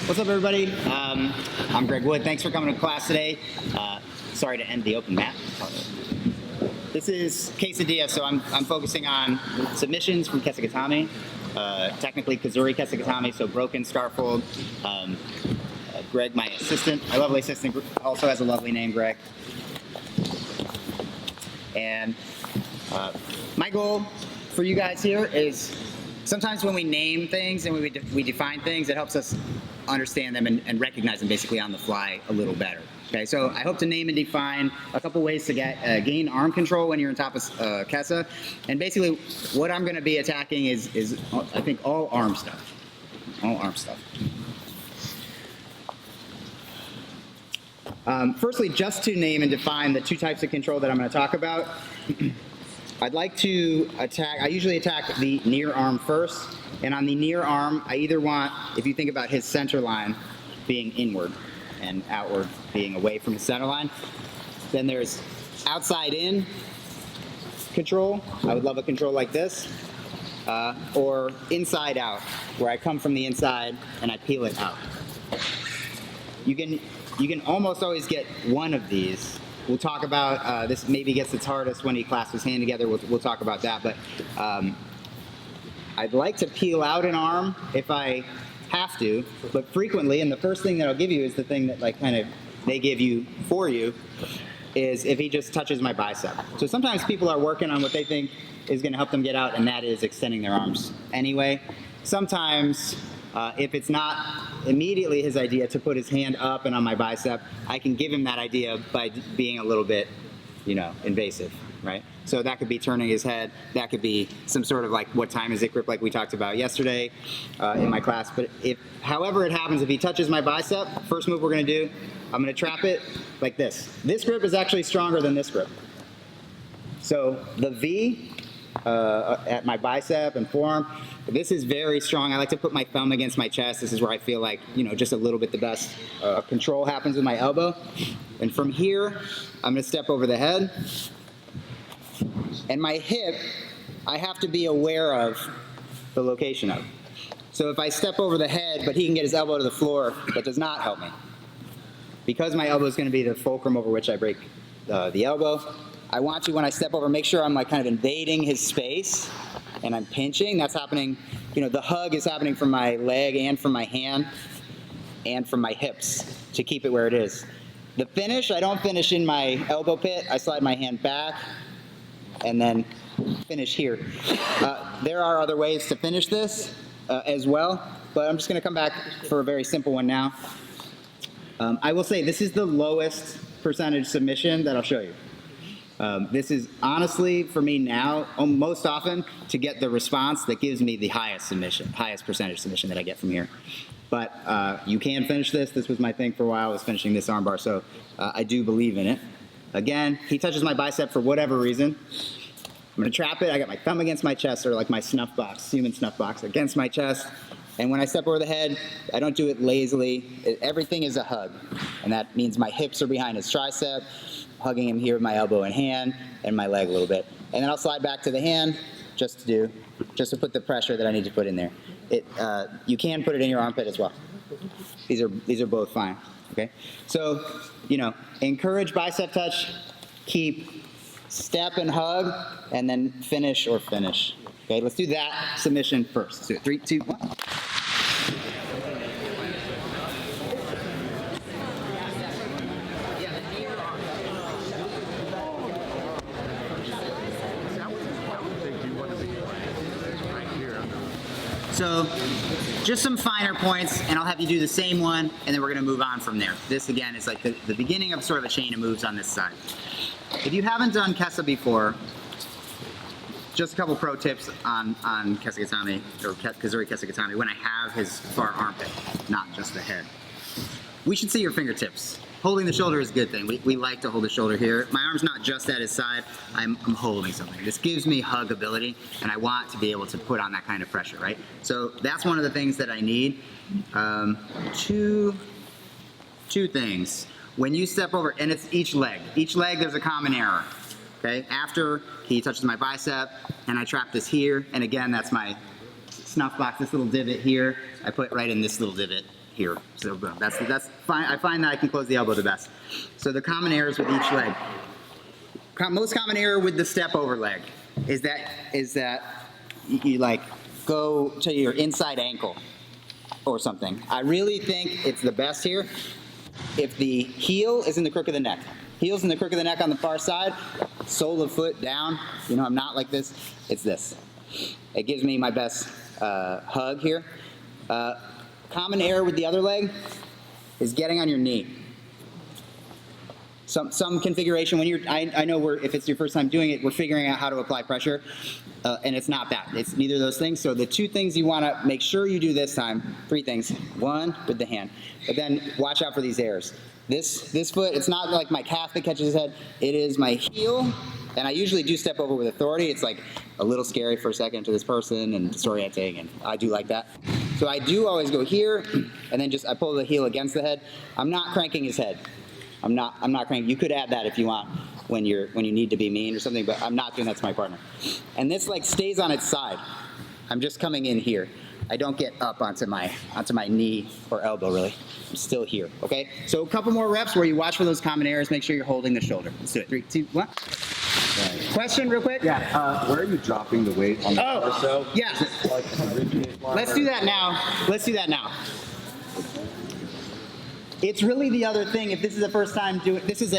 What's up, everybody? I'm Greg Wood. Thanks for coming to class today. Sorry to end the open mat. This is Kesa, so I'm focusing on submissions from Kesa Gatame. Technically Kazuri Kesa Gatame, so broken, starfold. Greg, my assistant, my lovely assistant, also has a lovely name, Greg. And my goal for you guys here is sometimes when we name things and we define things, it helps us understand them and recognize them basically on the fly a little better. Okay, so I hope to name and define a couple ways to gain arm control when you're on top of Kesa. And basically what I'm going to be attacking is I think all arm stuff. All arm stuff. Firstly, just to name and define the two types of control that I'm going to talk about, I'd like to attack, I usually attack the near arm first, and on the near arm, I either want, if you think about his center line being inward and outward being away from his center line, then there's outside in control. I would love a control like this, or inside out, where I come from the inside and I peel it out. You can almost always get one of these. We'll talk about, this maybe gets its hardest when he clasps his hand together, we'll talk about that, but I'd like to peel out an arm if I have to, but frequently, and the first thing that I'll give you is the thing that like kind of they give you for you, is if he just touches my bicep. So sometimes people are working on what they think is gonna help them get out, and that is extending their arms anyway. Sometimes, if it's not immediately his idea to put his hand up and on my bicep, I can give him that idea by being a little bit, invasive, right? So that could be turning his head, that could be some sort of like, what time is it grip like we talked about yesterday in my class. But however it happens, if he touches my bicep, first move we're gonna do, I'm gonna trap it like this. This grip is actually stronger than this grip. So the V at my bicep and forearm, this is very strong. I like to put my thumb against my chest. This is where I feel like, just a little bit the best control happens with my elbow. And from here, I'm gonna step over the head. And my hip, I have to be aware of the location of. So if I step over the head, but he can get his elbow to the floor, that does not help me. Because my elbow is gonna be the fulcrum over which I break the elbow, I want to, when I step over, make sure I'm like kind of invading his space and I'm pinching. That's happening, the hug is happening from my leg and from my hand and from my hips to keep it where it is. The finish, I don't finish in my elbow pit. I slide my hand back and then finish here. There are other ways to finish this as well, but I'm just gonna come back for a very simple one now. I will say this is the lowest percentage submission that I'll show you. This is honestly, for me now, most often to get the response that gives me the highest percentage submission that I get from here. But you can finish this. This was my thing for a while, was finishing this armbar, so I do believe in it. Again, he touches my bicep for whatever reason. I'm gonna trap it. I got my thumb against my chest, or like my snuff box, human snuff box, against my chest. And when I step over the head, I don't do it lazily. Everything is a hug. And that means my hips are behind his tricep, hugging him here with my elbow and hand, and my leg a little bit. And then I'll slide back to the hand just to put the pressure that I need to put in there. You can put it in your armpit as well. These are both fine, okay? So, encourage bicep touch, keep step and hug, and then finish or finish. Okay, let's do that submission first. Let's do it. 3, 2, 1. So just some finer points, and I'll have you do the same one, and then we're gonna move on from there. This again is like the beginning of sort of a chain of moves on this side. If you haven't done Kesa before, just a couple pro tips on Kesa Gatame, or Kazuri Kesa Gatame, when I have his far armpit, not just the head. We should see your fingertips. Holding the shoulder is a good thing. We like to hold the shoulder here. My arm's not just at his side, I'm holding something. This gives me hug ability, and I want to be able to put on that kind of pressure, right? So that's one of the things that I need. Two things. When you step over, and it's each leg there's a common error, okay? After he touches my bicep, and I trap this here, and again, that's my snuff box, this little divot here, I put right in this little divot here. So boom, that's fine. I find that I can close the elbow the best. So the common errors with each leg. Most common error with the step over leg is that you like go to your inside ankle or something. I really think it's the best here if the heel is in the crook of the neck. Heel's in the crook of the neck on the far side, sole of foot down. You know, I'm not like this. It's this. It gives me my best hug here. Common error with the other leg is getting on your knee. Some configuration when I know if it's your first time doing it, we're figuring out how to apply pressure, and it's not that. It's neither of those things. So the two things you want to make sure you do this time, three things. One, with the hand, but then watch out for these errors. This foot, it's not like my calf that catches his head. It is my heel, and I usually do step over with authority. It's like a little scary for a second to this person and disorienting, and I do like that. So I do always go here, and then I pull the heel against the head. I'm not cranking his head. I'm not cranking. You could add that if you want when you need to be mean or something, but I'm not doing that to my partner. And this like stays on its side. I'm just coming in here. I don't get up onto my knee or elbow really. I'm still here, okay? So a couple more reps where you watch for those common errors. Make sure you're holding the shoulder. Let's do it. 3, 2, 1. Right. Question real quick? Yeah. Where are you dropping the weight on the torso? Yeah. Let's do that now. Let's do that now. It's really the other thing. If this is the first time doing, this is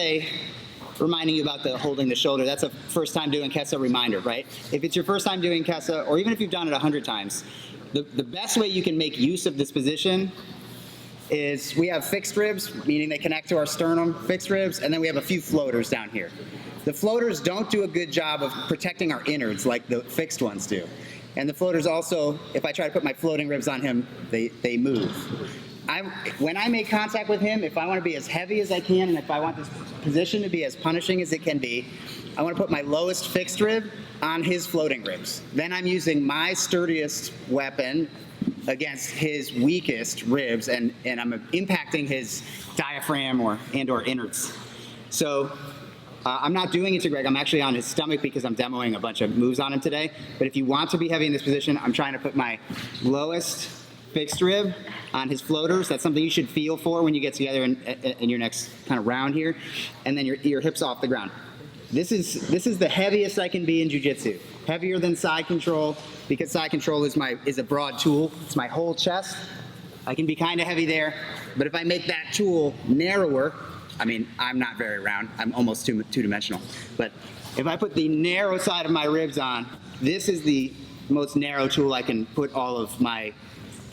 reminding you about the holding the shoulder. That's a first time doing Kesa reminder, right? If it's your first time doing Kesa, or even if you've done it 100 times, the best way you can make use of this position is we have fixed ribs, meaning they connect to our sternum, fixed ribs, and then we have a few floaters down here. The floaters don't do a good job of protecting our innards like the fixed ones do. And the floaters also, if I try to put my floating ribs on him, they move. When I make contact with him, if I want to be as heavy as I can, and if I want this position to be as punishing as it can be, I want to put my lowest fixed rib on his floating ribs. Then I'm using my sturdiest weapon against his weakest ribs, and I'm impacting his diaphragm or innards. So I'm not doing it to Greg. I'm actually on his stomach because I'm demoing a bunch of moves on him today. But if you want to be heavy in this position, I'm trying to put my lowest fixed rib on his floaters. That's something you should feel for when you get together in your next kind of round here. And then your hips off the ground. This is the heaviest I can be in jiu-jitsu. Heavier than side control, because side control is a broad tool. It's my whole chest. I can be kind of heavy there, but if I make that tool narrower, I mean, I'm not very round. I'm almost two-dimensional. But if I put the narrow side of my ribs on, this is the most narrow tool I can put all of my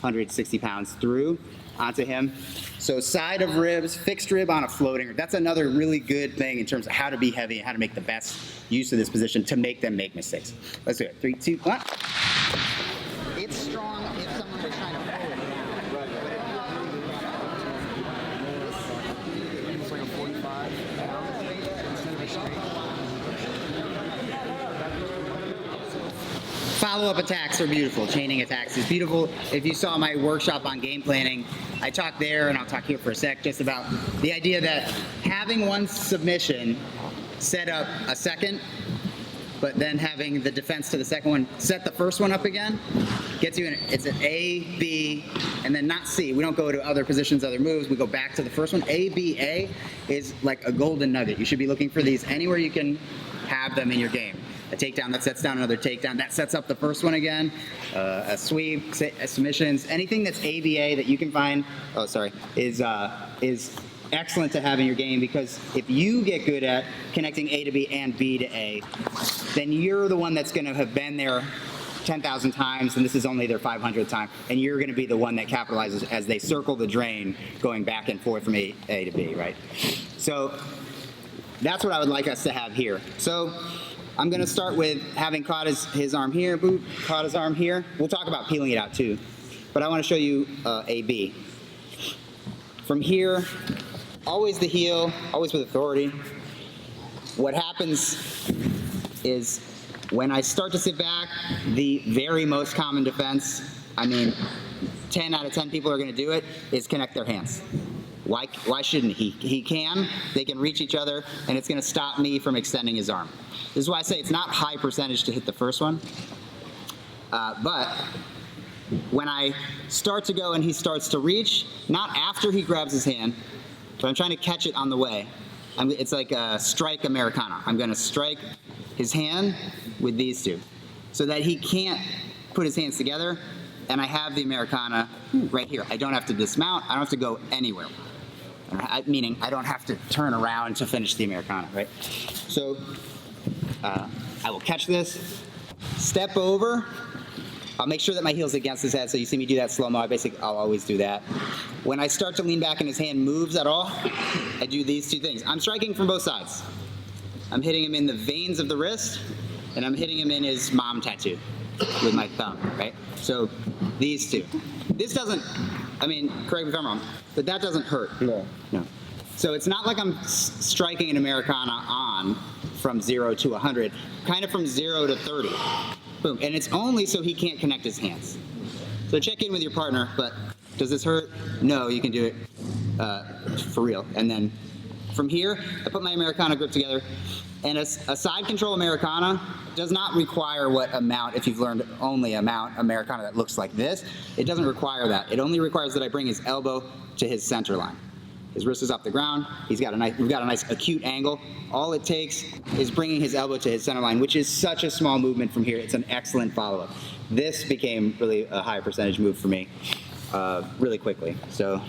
160 pounds through onto him. So side of ribs, fixed rib on a floating rib. That's another really good thing in terms of how to be heavy and how to make the best use of this position to make them make mistakes. Let's do it. 3, 2, 1. It's strong if someone was trying to pull it down. Right. It's like a 45 instead of a straight. Follow-up attacks are beautiful. Chaining attacks is beautiful. If you saw my workshop on game planning, I talked there, and I'll talk here for a sec, just about the idea that having one submission set up a second, but then having the defense to the second one set the first one up again, gets you in. It's an A, B, and then not C. We don't go to other positions, other moves. We go back to the first one. A, B, A is like a golden nugget. You should be looking for these anywhere you can have them in your game. A takedown that sets down another takedown, that sets up the first one again, a sweep, submissions, anything that's ABA that you can find, is excellent to have in your game, because if you get good at connecting A to B and B to A, then you're the one that's going to have been there 10,000 times, and this is only their 500th time, and you're going to be the one that capitalizes as they circle the drain going back and forth from A to B, right? So that's what I would like us to have here. So I'm going to start with having caught his arm here, boop, caught his arm here. We'll talk about peeling it out too. But I want to show you A-B. From here, always the heel, always with authority. What happens is when I start to sit back, the very most common defense, I mean, 10 out of 10 people are going to do it, is connect their hands. Why shouldn't he? He can, they can reach each other, and it's going to stop me from extending his arm. This is why I say it's not high percentage to hit the first one, but when I start to go and he starts to reach, not after he grabs his hand, but I'm trying to catch it on the way. It's like a strike Americana. I'm going to strike his hand with these two so that he can't put his hands together, and I have the Americana right here. I don't have to dismount. I don't have to go anywhere. Meaning I don't have to turn around to finish the Americana, right? So I will catch this, step over. I'll make sure that my heel's against his head, so you see me do that slow-mo. I'll always do that. When I start to lean back and his hand moves at all, I do these two things. I'm striking from both sides. I'm hitting him in the veins of the wrist, and I'm hitting him in his mom tattoo with my thumb, right? So these two. This doesn't, I mean, correct me if I'm wrong, but that doesn't hurt. No. No. So it's not like I'm striking an Americana on from 0 to 100, kind of from 0 to 30. Boom. And it's only so he can't connect his hands. So check in with your partner, but does this hurt? No, you can do it for real. And then from here, I put my Americana grip together. And a side control Americana does not require what amount, if you've learned only amount Americana that looks like this, it doesn't require that. It only requires that I bring his elbow to his center line. His wrist is off the ground. We've got a nice acute angle. All it takes is bringing his elbow to his center line, which is such a small movement from here. It's an excellent follow-up. This became really a high percentage move for me really quickly. So,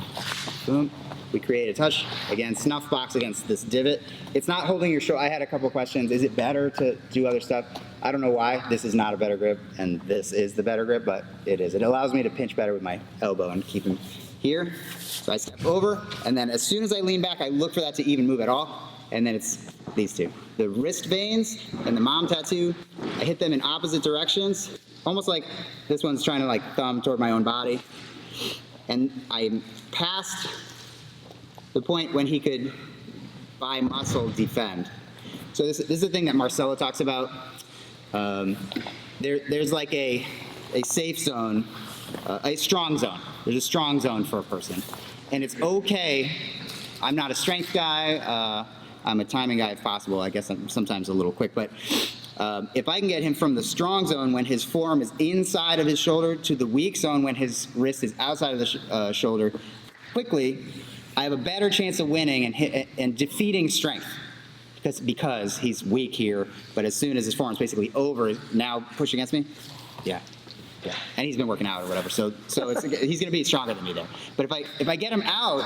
boom. We create a touch. Again, snuff box against this divot. It's not holding your shoulder. I had a couple questions. Is it better to do other stuff? I don't know why. This is not a better grip, and this is the better grip, but it is. It allows me to pinch better with my elbow and keep him here. So I step over, and then as soon as I lean back, I look for that to even move at all, and then it's these two. The wrist veins and the mom tattoo, I hit them in opposite directions, almost like this one's trying to like thumb toward my own body. And I'm past the point when he could, by muscle, defend. So this is the thing that Marcelo talks about. There's like a safe zone, a strong zone. There's a strong zone for a person. And it's okay, I'm not a strength guy, I'm a timing guy if possible. I guess I'm sometimes a little quick, but if I can get him from the strong zone when his forearm is inside of his shoulder to the weak zone when his wrist is outside of the shoulder quickly, I have a better chance of winning and defeating strength because he's weak here, but as soon as his forearm's basically over, now push against me, yeah. And he's been working out or whatever, so he's going to be stronger than me there. But if I get him out,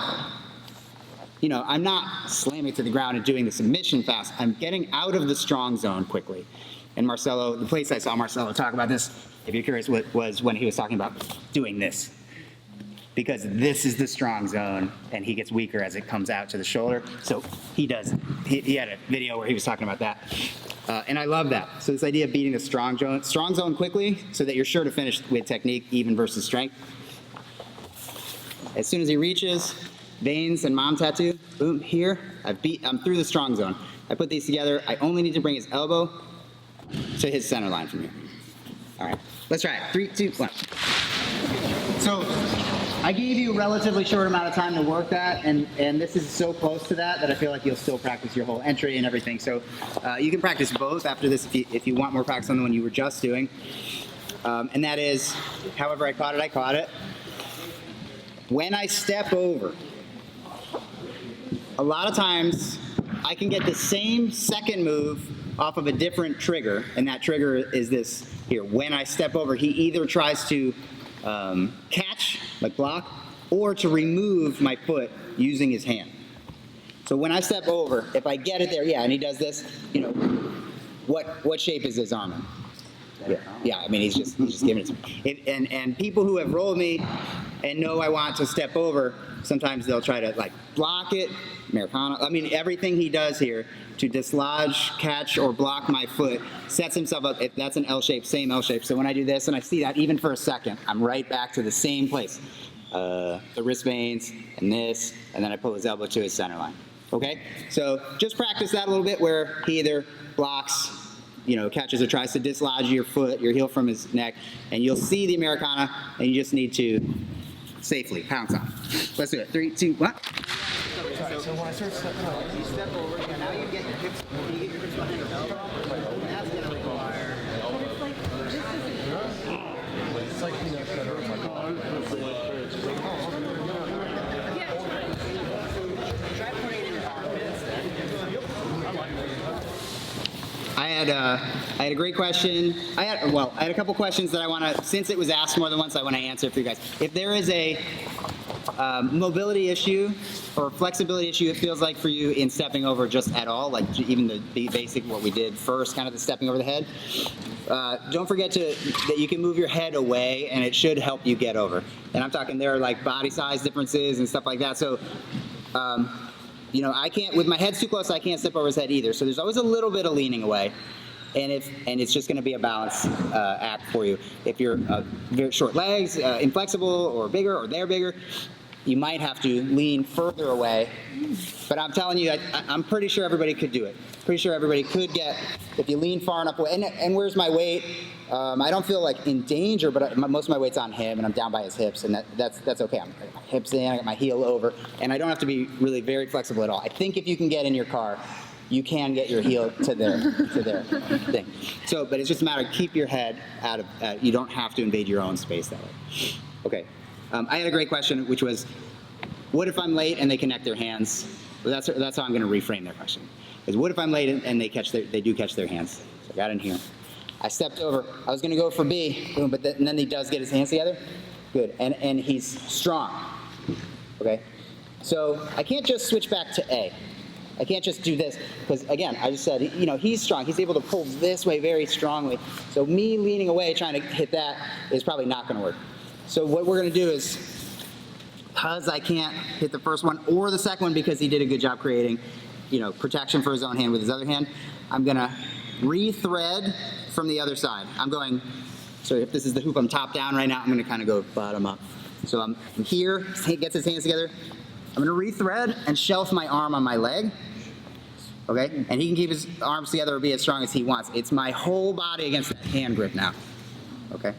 you know, I'm not slamming to the ground and doing the submission fast. I'm getting out of the strong zone quickly. And Marcelo, the place I saw Marcelo talk about this, if you're curious, was when he was talking about doing this. Because this is the strong zone, and he gets weaker as it comes out to the shoulder. So he does. He had a video where he was talking about that. And I love that. So this idea of beating the strong zone quickly so that you're sure to finish with technique, even versus strength. As soon as he reaches, veins and mom tattoo, boom, here, I'm through the strong zone. I put these together. I only need to bring his elbow to his center line from here. All right, let's try it. 3, 2, 1. So I gave you a relatively short amount of time to work that, and this is so close to that I feel like you'll still practice your whole entry and everything. So you can practice both after this if you want more practice on the one you were just doing. And that is, however I caught it. When I step over, a lot of times I can get the same second move off of a different trigger, and that trigger is this here. When I step over, he either tries to catch, like block, or to remove my foot using his hand. So when I step over, if I get it there, yeah, and he does this, you know, what shape is his arm in? Yeah, I mean, he's just giving it to me. And people who have rolled me and know I want to step over, sometimes they'll try to like block it, Americana. I mean, everything he does here to dislodge, catch, or block my foot sets himself up. If that's an L shape, same L shape. So when I do this and I see that even for a second, I'm right back to the same place. The wrist veins and this, and then I pull his elbow to his center line. Okay? So just practice that a little bit where he either blocks, you know, catches or tries to dislodge your foot, your heel from his neck, and you'll see the Americana, and you just need to safely pounce on. Let's do it. 3, 2, 1. So when I start stepping up, You step over, and now you get your hips behind your elbow, and that's going to require... it's like peanut butter. had a great question. I had a couple questions that I want to, since it was asked more than once, I want to answer for you guys. If there is a mobility issue or flexibility issue, it feels like for you in stepping over just at all, like even the basic, what we did first, kind of the stepping over the head, don't forget that you can move your head away and it should help you get over. And I'm talking there are like body size differences and stuff like that. So, you know, I can't, with my head too close, I can't step over his head either. So there's always a little bit of leaning away. And it's just going to be a balance act for you. If you're very short legs, inflexible or bigger, or they're bigger, you might have to lean further away. But I'm telling you, I'm pretty sure everybody could do it. Pretty sure everybody could get, if you lean far enough away. And where's my weight? I don't feel like in danger, but most of my weight's on him, and I'm down by his hips, and that's okay. I got my hips in, I got my heel over, and I don't have to be really very flexible at all. I think if you can get in your car, you can get your heel to their thing. So, but it's just a matter of keep your head out of, you don't have to invade your own space that way. Okay. I had a great question, which was, what if I'm late and they connect their hands? Well, that's how I'm going to reframe their question. Is what if I'm late and they do catch their hands? So I got in here. I stepped over. I was going to go for B, boom, but and then he does get his hands together. Good. And he's strong. Okay. So I can't just switch back to A. I can't just do this, because again, I just said, you know, he's strong. He's able to pull this way very strongly. So me leaning away trying to hit that is probably not going to work. So what we're going to do is, because I can't hit the first one or the second one because he did a good job creating, you know, protection for his own hand with his other hand, I'm going to re-thread from the other side. I'm going, so if this is the hoop, I'm top down right now, I'm going to kind of go bottom up. So I'm here, he gets his hands together. I'm going to re-thread and shelf my arm on my leg. Okay, and he can keep his arms together or be as strong as he wants. It's my whole body against that hand grip now. Okay,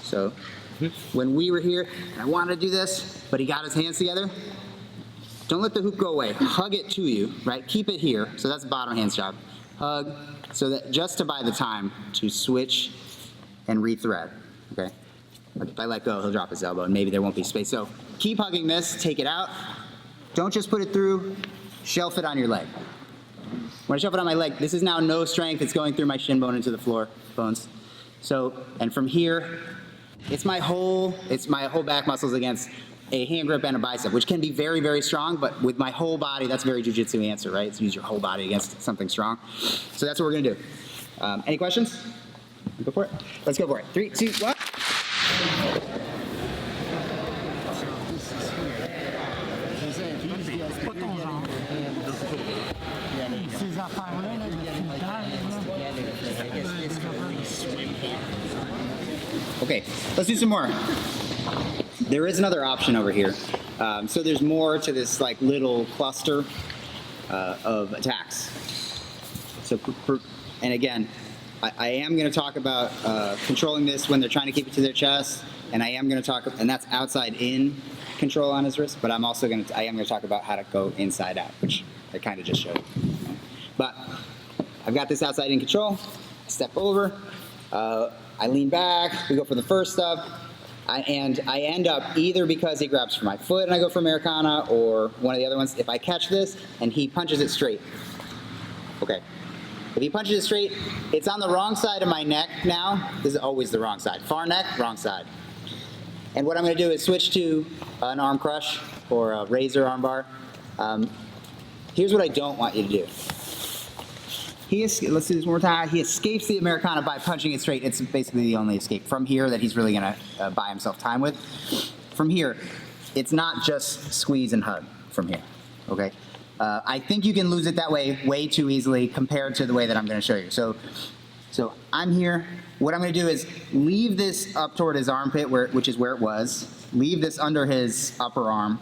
so when we were here, and I wanted to do this, but he got his hands together, don't let the hoop go away. Hug it to you, right? Keep it here. So that's the bottom hand's job. Hug, so that just to buy the time to switch and re-thread. Okay, but if I let go, he'll drop his elbow, and maybe there won't be space. So keep hugging this. Take it out. Don't just put it through. Shelf it on your leg. When I shelf it on my leg, this is now no strength. It's going through my shin bone into the floor bones. So, and from here, it's my whole back muscles against a hand grip and a bicep, which can be very, very strong, but with my whole body, that's a very jiu-jitsu answer, right? It's use your whole body against something strong. So that's what we're gonna do. Any questions? Go for it. Let's go for it. 3, 2, 1. Ces affaires-là, là, de foutage, Okay, let's do some more. There is another option over here. So there's more to this like little cluster of attacks. So, and again, I am going to talk about controlling this when they're trying to keep it to their chest, and I am going to talk, and that's outside in control on his wrist. But I am going to talk about how to go inside out, which I kind of just showed. But I've got this outside in control. I step over. I lean back. We go for the first stuff. And I end up either because he grabs for my foot and I go for Americana, or one of the other ones, if I catch this and he punches it straight. Okay. If he punches it straight, it's on the wrong side of my neck now. This is always the wrong side. Far neck, wrong side. And what I'm going to do is switch to an arm crush or a razor arm bar. Here's what I don't want you to do. Let's do this one more time. He escapes the Americana by punching it straight. It's basically the only escape from here that he's really going to buy himself time with. From here, it's not just squeeze and hug from here, okay? I think you can lose it that way too easily compared to the way that I'm going to show you. So I'm here. What I'm going to do is leave this up toward his armpit, which is where it was. Leave this under his upper arm,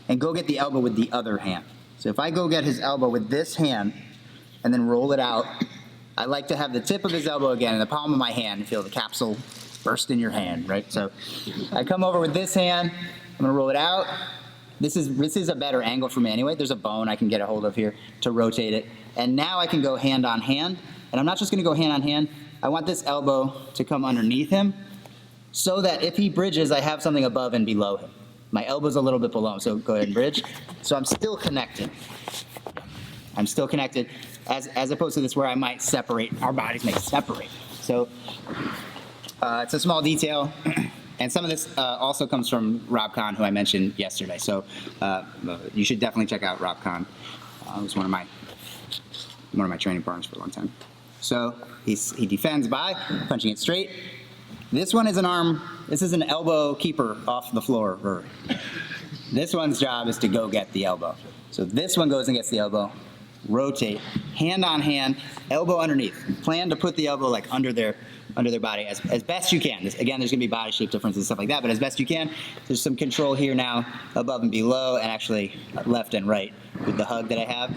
and go get the elbow with the other hand. So if I go get his elbow with this hand, and then roll it out, I like to have the tip of his elbow again in the palm of my hand and feel the capsule burst in your hand, right? So I come over with this hand, I'm gonna roll it out. This is a better angle for me anyway. There's a bone I can get a hold of here to rotate it. And now I can go hand on hand, and I'm not just gonna go hand on hand. I want this elbow to come underneath him so that if he bridges, I have something above and below him. My elbow's a little bit below him, so go ahead and bridge. So I'm still connecting. I'm still connected, as opposed to this where I might separate, our bodies may separate. So it's a small detail. And some of this also comes from Rob Kahn, who I mentioned yesterday. So you should definitely check out Rob Kahn. He was one of my training partners for a long time. So he defends by punching it straight. This one is an arm. This is an elbow keeper off the floor. This one's job is to go get the elbow. So this one goes and gets the elbow. Rotate, hand on hand, elbow underneath. Plan to put the elbow like under their body as best you can. Again, there's gonna be body shape differences and stuff like that, but as best you can. There's some control here now, above and below, and actually left and right with the hug that I have.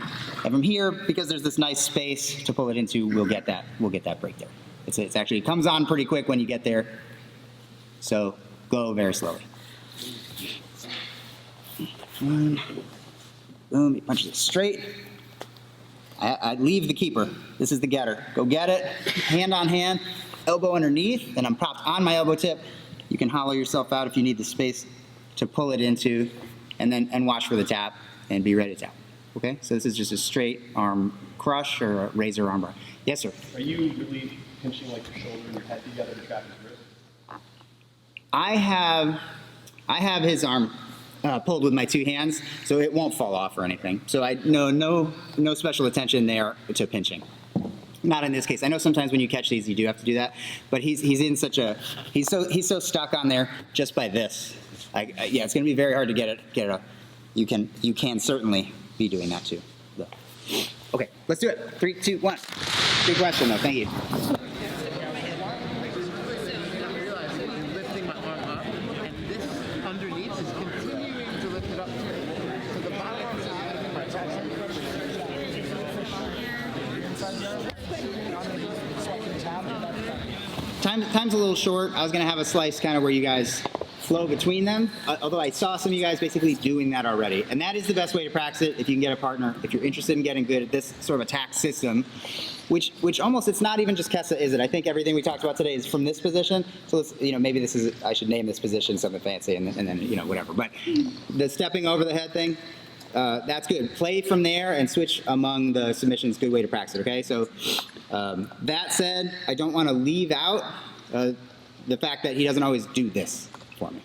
And from here, because there's this nice space to pull it into, we'll get that break there. It's actually, it comes on pretty quick when you get there. So go very slowly. Boom, he punches it straight. I leave the keeper. This is the getter. Go get it, hand on hand, elbow underneath, and I'm propped on my elbow tip. You can hollow yourself out if you need the space to pull it into, and watch for the tap and be ready to tap. Okay, so this is just a straight arm crush or a razor arm bar. Yes, sir. Are you really pinching like your shoulder and your head together to trap his wrist? I have his arm pulled with my two hands, so it won't fall off or anything. So no special attention there to pinching. Not in this case. I know sometimes when you catch these, you do have to do that, but he's so stuck on there just by this. Yeah, it's going to be very hard to get it up. You can certainly be doing that too. Okay, let's do it. 3, 2, 1. Good question though. Thank you. Lifting my arm up, and this underneath is continuing to lift it up. So the bottom arm's out, my top Time's a little short. I was going to have a slice kind of where you guys flow between them, although I saw some of you guys basically doing that already. And that is the best way to practice it if you can get a partner, if you're interested in getting good at this sort of attack system, which almost, it's not even just Kesa, is it? I think everything we talked about today is from this position. So let's, maybe this is, I should name this position something fancy and then, whatever. But the stepping over the head thing, that's good. Play from there and switch among the submissions. Good way to practice it, okay? So that said, I don't want to leave out the fact that he doesn't always do this for me.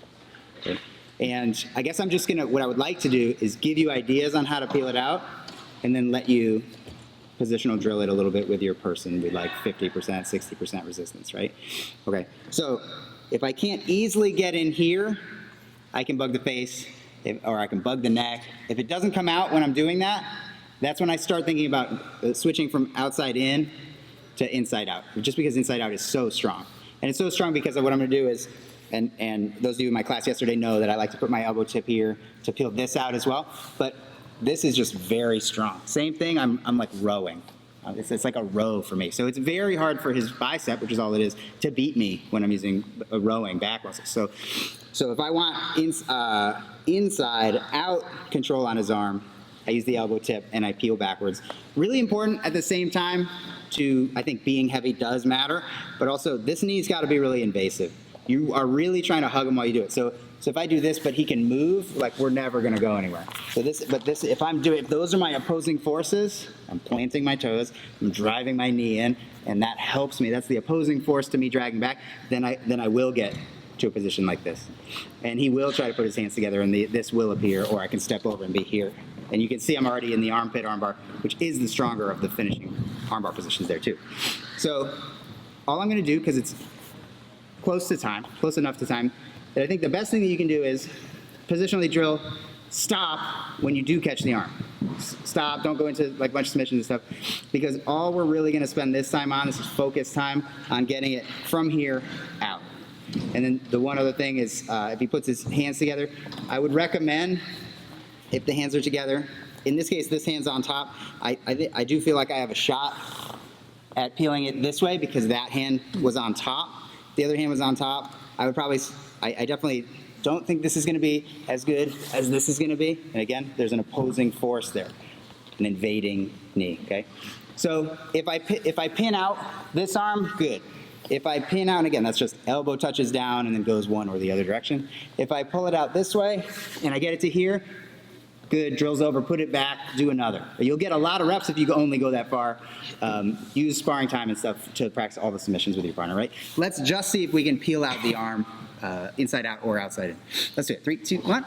Okay? And I guess I'm just going to, what I would like to do is give you ideas on how to peel it out and then let you positional drill it a little bit with your person with like 50%, 60% resistance, right? Okay, so if I can't easily get in here, I can bug the face, or I can bug the neck. If it doesn't come out when I'm doing that, that's when I start thinking about switching from outside in to inside out, just because inside out is so strong. And it's so strong because of what I'm gonna do is, and those of you in my class yesterday know that I like to put my elbow tip here to peel this out as well, but this is just very strong. Same thing, I'm like rowing. It's like a row for me. So it's very hard for his bicep, which is all it is, to beat me when I'm using a rowing back muscle. So if I want inside out control on his arm, I use the elbow tip and I peel backwards. Really important at the same time I think being heavy does matter, but also this knee's gotta be really invasive. You are really trying to hug him while you do it. So if I do this, but he can move, like we're never gonna go anywhere. So if those are my opposing forces, I'm planting my toes, I'm driving my knee in, and that helps me. That's the opposing force to me dragging back. Then I will get to a position like this, and he will try to put his hands together, and this will appear, or I can step over and be here. And you can see I'm already in the armpit armbar, which is the stronger of the finishing armbar positions there too. So all I'm gonna do, because it's close enough to time, that I think the best thing that you can do is positionally drill, stop when you do catch the arm. Stop, don't go into like a bunch of submissions and stuff, because all we're really gonna spend this time on is focus time on getting it from here out. And then the one other thing is, if he puts his hands together, I would recommend, if the hands are together, in this case, this hand's on top, I do feel like I have a shot at peeling it this way because that hand was on top. The other hand was on top. I definitely don't think this is going to be as good as this is going to be. And again, there's an opposing force there, an invading knee, okay? So if I pin out this arm, good. If I pin out, and again, that's just elbow touches down and then goes one or the other direction. If I pull it out this way and I get it to here, good, drills over, put it back, do another. You'll get a lot of reps if you only go that far. Use sparring time and stuff to practice all the submissions with your partner, right? Let's just see if we can peel out the arm inside out or outside in. Let's do it. 3, 2, 1.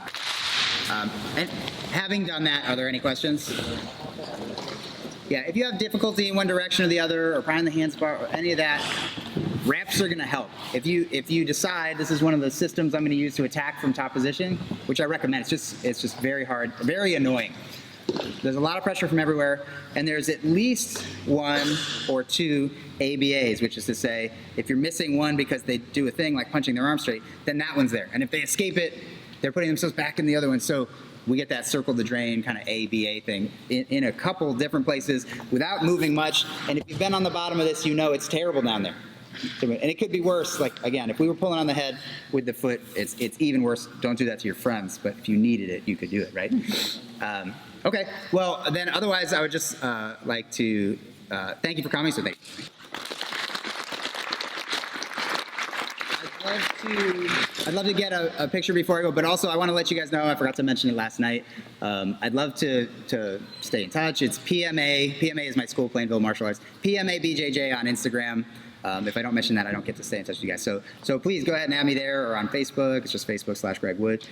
And having done that, are there any questions? Yeah, if you have difficulty in one direction or the other, or behind the handspar, or any of that, reps are going to help. If you decide this is one of the systems I'm going to use to attack from top position, which I recommend, it's just very hard, very annoying. There's a lot of pressure from everywhere, and there's at least 1 or 2 ABAs, which is to say, if you're missing one because they do a thing like punching their arm straight, then that one's there. And if they escape it, they're putting themselves back in the other one. So we get that circle the drain kind of ABA thing in a couple different places without moving much. And if you've been on the bottom of this, you know it's terrible down there. And it could be worse. Like, again, if we were pulling on the head with the foot, it's even worse. Don't do that to your friends. But if you needed it, you could do it, right? Okay. Well, then otherwise, I would just like to thank you for coming. So thank you. I'd love to get a picture before I go, but also I want to let you guys know, I forgot to mention it last night. I'd love to stay in touch. It's PMA. PMA is my school, Plainville Martial Arts. PMA BJJ on Instagram. If I don't mention that, I don't get to stay in touch with you guys. So please go ahead and add me there or on Facebook. It's just Facebook/Greg Wood.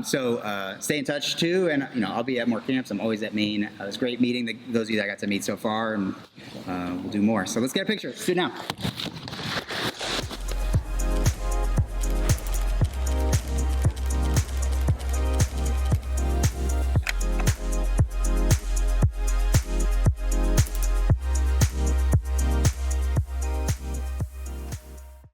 Stay in touch too, and I'll be at more camps. I'm always at Maine. It was great meeting those of you that I got to meet so far, and we'll do more. So let's get a picture. Let's do it now.